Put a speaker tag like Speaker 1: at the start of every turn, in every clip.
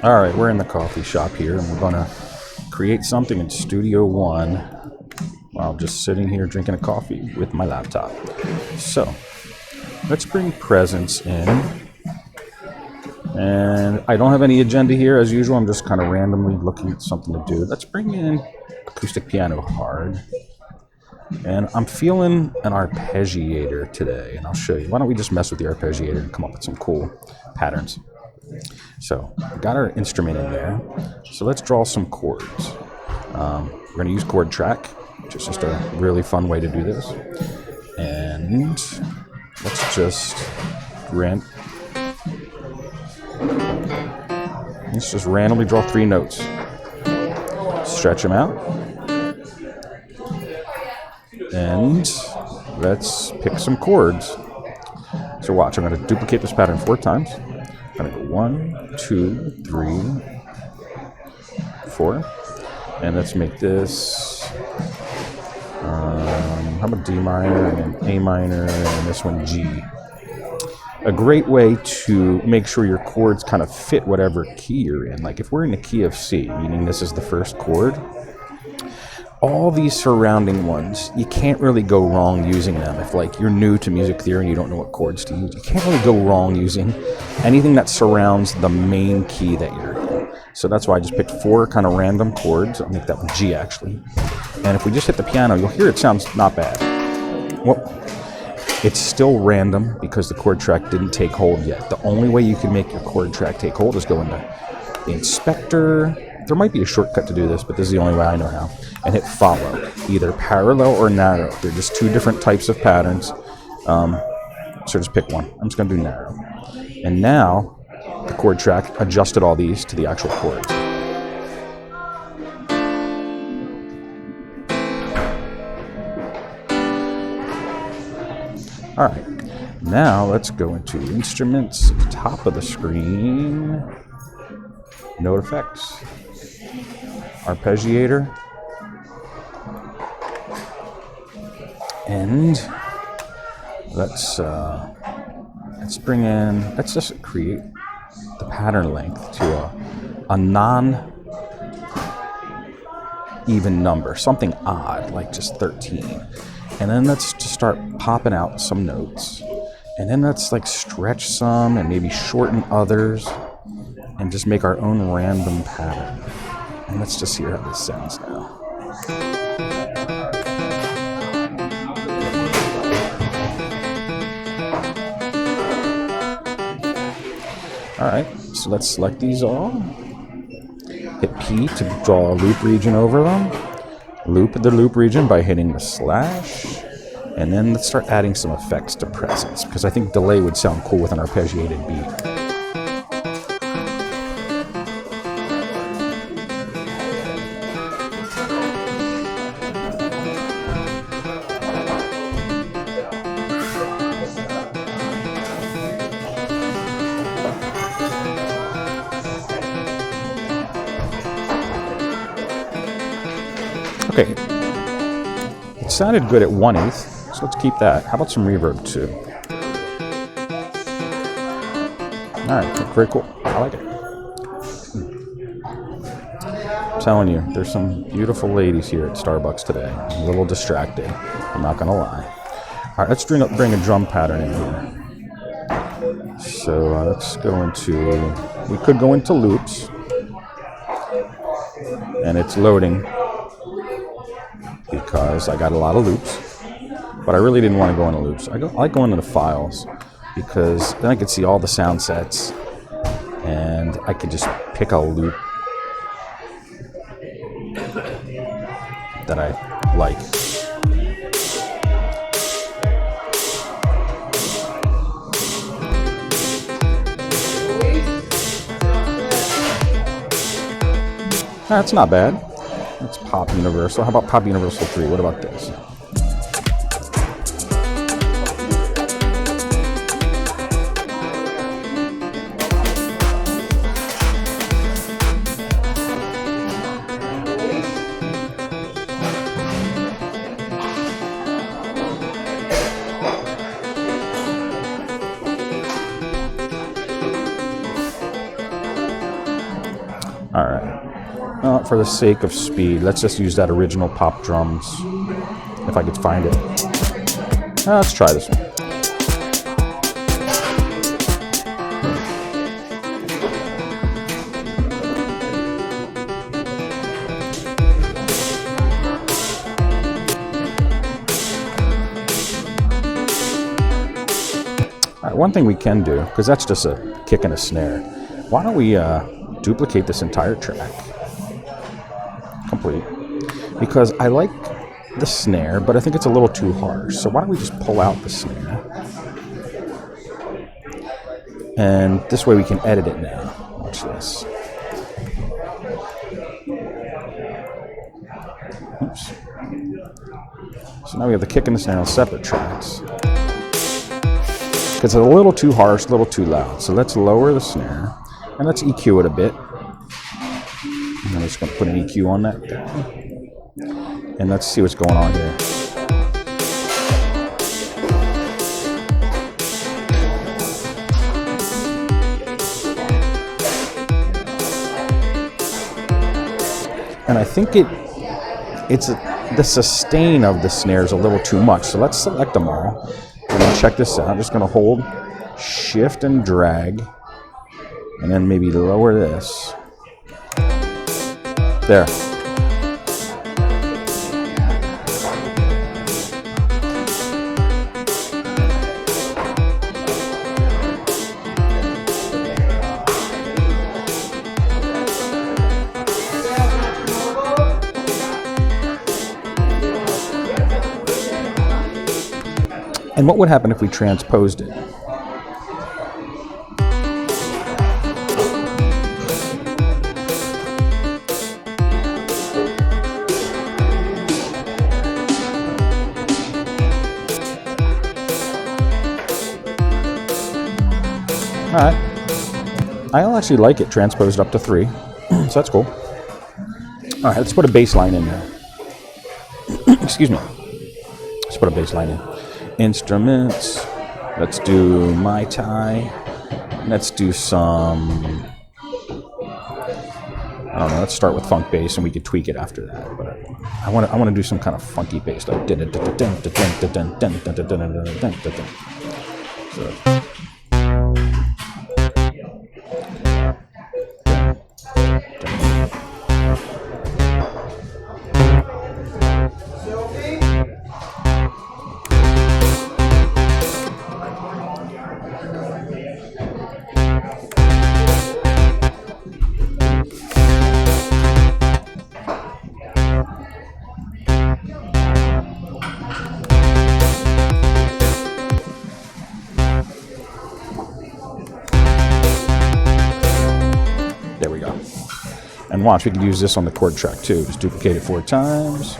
Speaker 1: All right, we're in the coffee shop here, and we're going to create something in Studio One while just sitting here drinking a coffee with my laptop. So let's bring presence in. And I don't have any agenda here as usual. I'm just kind of randomly looking at something to do. Let's bring in acoustic piano hard. And I'm feeling an arpeggiator today, and I'll show you. Why don't we just mess with the arpeggiator and come up with some cool patterns. So we got our instrument in there. So let's draw some chords. We're going to use chord track, which is just a really fun way to do this. And let's just randomly draw 3 notes. Stretch them out. And let's pick some chords. So watch, I'm going to duplicate this pattern 4 times. I'm going to go 1, 2, 3, 4. And let's make this, how about D minor and then A minor and this one G. A great way to make sure your chords kind of fit whatever key you're in. Like if we're in the key of C, meaning this is the first chord, all these surrounding ones, you can't really go wrong using them. If like you're new to music theory and you don't know what chords to use, you can't really go wrong using anything that surrounds the main key that you're in. So that's why I just picked 4 kind of random chords. I'll make that one G actually. And if we just hit the piano, you'll hear it sounds not bad. Well, it's still random because the chord track didn't take hold yet. The only way you can make your chord track take hold is go into the inspector. There might be a shortcut to do this, but this is the only way I know how. And hit follow, either parallel or narrow. They're just 2 different types of patterns. So just pick one. I'm just going to do narrow. And now the chord track adjusted all these to the actual chords. All right, now let's go into instruments, at the top of the screen, note effects, arpeggiator, and let's just create the pattern length to a non-even number, something odd, like just 13. And then let's just start popping out some notes. And then let's like stretch some and maybe shorten others and just make our own random pattern. And let's just hear how this sounds now. All right, so let's select these all. Hit P to draw a loop region over them. Loop the loop region by hitting the slash. And then let's start adding some effects to presence, because I think delay would sound cool with an arpeggiated beat. Okay, it sounded good at 1/8, so let's keep that. How about some reverb too? All right, very cool. I like it. I'm telling you, there's some beautiful ladies here at Starbucks today. I'm a little distracted, I'm not gonna lie. All right, let's bring a drum pattern in here. So let's go into, we could go into loops, and it's loading, because I got a lot of loops, but I really didn't want to go into loops. I like going into the files, because then I could see all the sound sets, and I could just pick a loop that I like. That's not bad. It's Pop Universal. How about Pop Universal 3? What about this? All right. For the sake of speed, let's just use that original pop drums, if I could find it. Let's try this one. All right, one thing we can do, because that's just a kick and a snare, why don't we duplicate this entire track complete, because I like the snare, but I think it's a little too harsh. So why don't we just pull out the snare, and this way we can edit it now. Watch this. Oops. So now we have the kick and the snare on separate tracks, because it's a little too harsh, a little too loud. So let's lower the snare and let's EQ it a bit. And I'm just going to put an EQ on that guy. And let's see what's going on here. And I think the sustain of the snare is a little too much. So let's select them all. We're going to check this out. I'm just going to hold shift and drag, and then maybe lower this. There. And what would happen if we transposed it? All right. I actually like it transposed up to 3, so that's cool. All right, let's put a bass line in there. Excuse me. Let's put a bass line in. Instruments. Let's do Mai Tai. Let's do some, I don't know, let's start with funk bass and we could tweak it after that. But I want to do some kind of funky bass, like so. There we go. And watch, we can use this on the chord track too. Just duplicate it 4 times.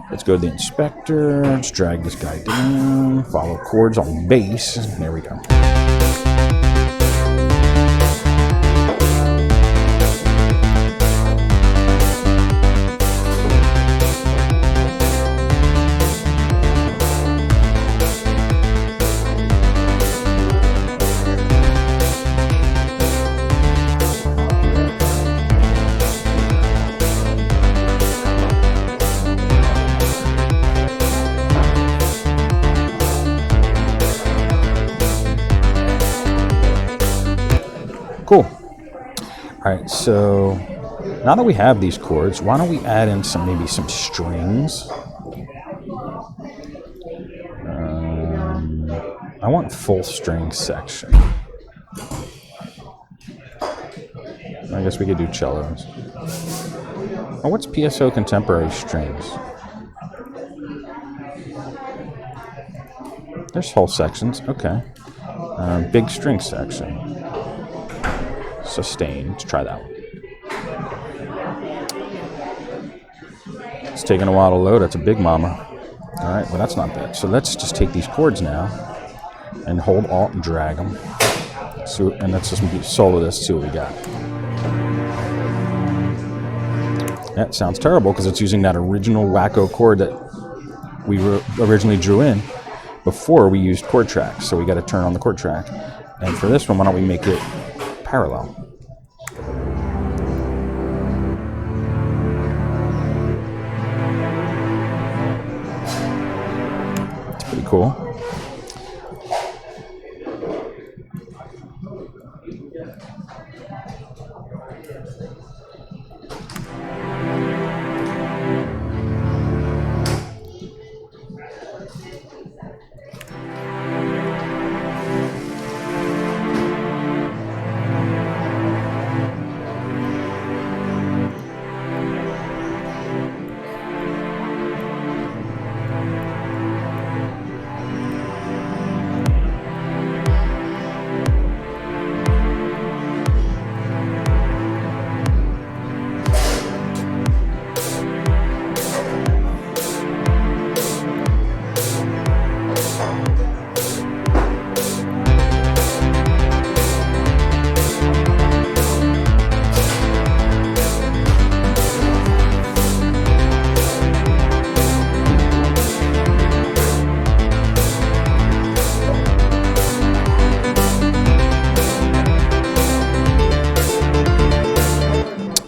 Speaker 1: Let's go to the inspector. Let's drag this guy down. Follow chords on bass. There we go. Cool. All right, so now that we have these chords, why don't we add in maybe some strings? I want full string section. I guess we could do cellos. Oh, what's PSO contemporary strings? There's whole sections. Okay. Big string section. Sustain. Let's try that one. It's taking a while to load. That's a big mama. All right, well, that's not bad. So let's just take these chords now and hold Alt and drag them. So, and let's just solo this, see what we got. That sounds terrible because it's using that original wacko chord that we originally drew in before we used chord tracks. So we got to turn on the chord track. And for this one, why don't we make it parallel? cool.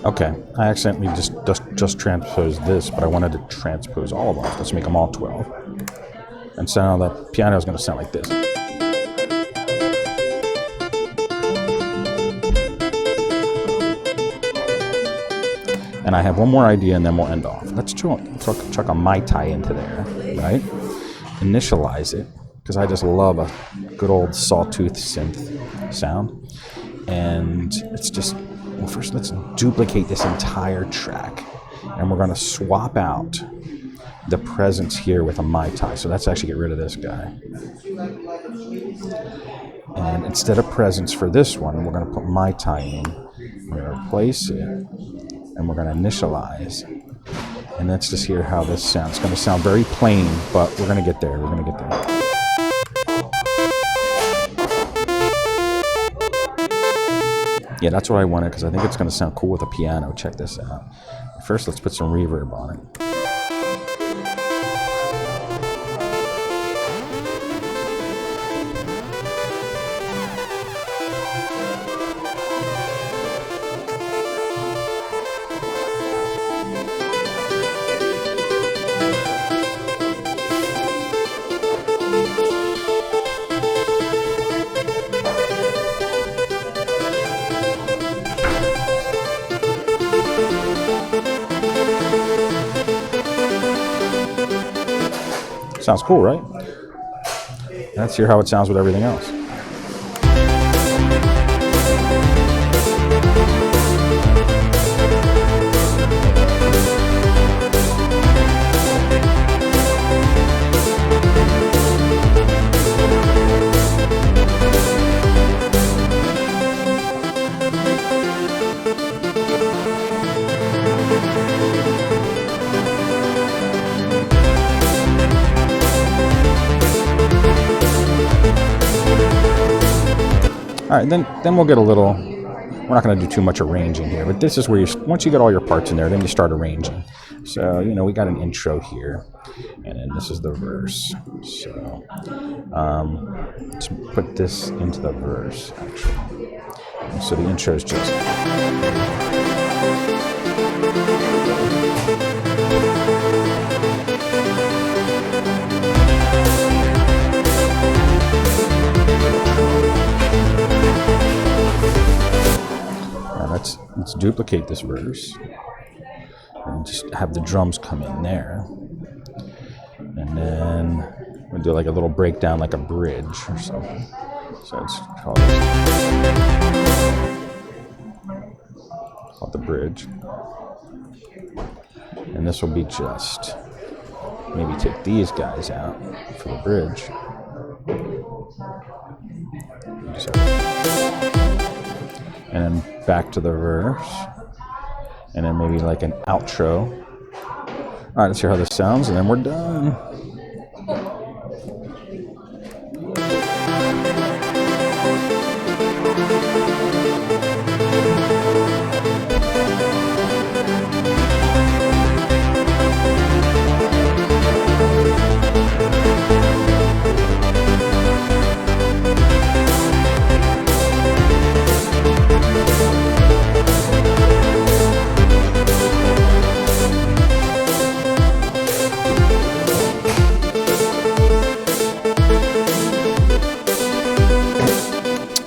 Speaker 1: Okay, I accidentally just transposed this, but I wanted to transpose all of them. Let's make them all 12. And so now the piano is going to sound like this. And I have one more idea, and then we'll end off. Let's chuck a Mai Tai into there, right? Initialize it, because I just love a good old sawtooth synth sound. And it's just... Well, first let's duplicate this entire track, and we're going to swap out the presence here with a Mai Tai. So let's actually get rid of this guy. And instead of presence for this one, we're going to put Mai Tai in. We're going to replace it, and we're going to initialize. And let's just hear how this sounds. It's going to sound very plain, but we're going to get there. We're going to get there. Yeah, that's what I wanted, because I think it's going to sound cool with a piano. Check this out. First, let's put some reverb on it. Sounds cool, right? Let's hear how it sounds with everything else. All right, then we'll get a little, we're not going to do too much arranging here, but this is where once you get all your parts in there, then you start arranging. So, we got an intro here, and then this is the verse. So, let's put this into the verse, actually. So the intro is just... Let's duplicate this verse and just have the drums come in there, and then we'll do like a little breakdown, like a bridge or something. So it's called the bridge, and this will be just maybe take these guys out for the bridge. And then back to the verse, and then maybe like an outro. All right, let's hear how this sounds, and then we're done.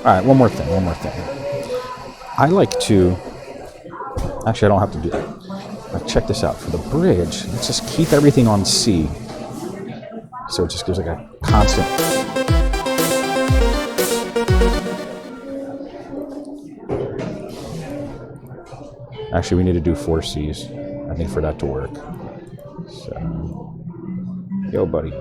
Speaker 1: right, one more thing. I like to, actually I don't have to do that. Like, check this out. For the bridge, let's just keep everything on C. So it just gives like a constant. Actually, we need to do 4 C's, I think, for that to work. So, yo, buddy.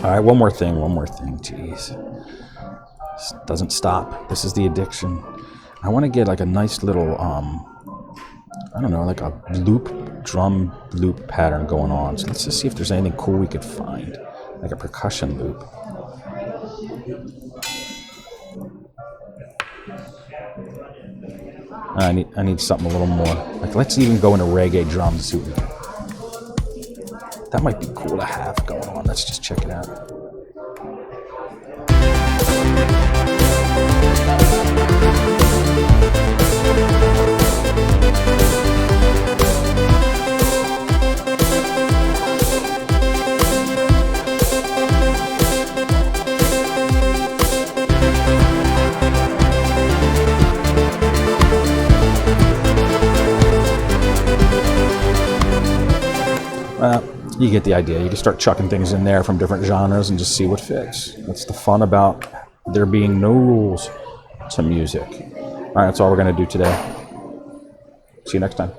Speaker 1: All right, one more thing. Jeez. This doesn't stop. This is the addiction. I want to get like a nice little, I don't know, like a drum loop pattern going on. So let's just see if there's anything cool we could find. Like a percussion loop. I need something a little more. Like, let's even go into reggae drums and see what we can. That might be cool to have going on. Let's just check it out. You get the idea. You can start chucking things in there from different genres and just see what fits. That's the fun about there being no rules to music. All right, that's all we're going to do today. See you next time.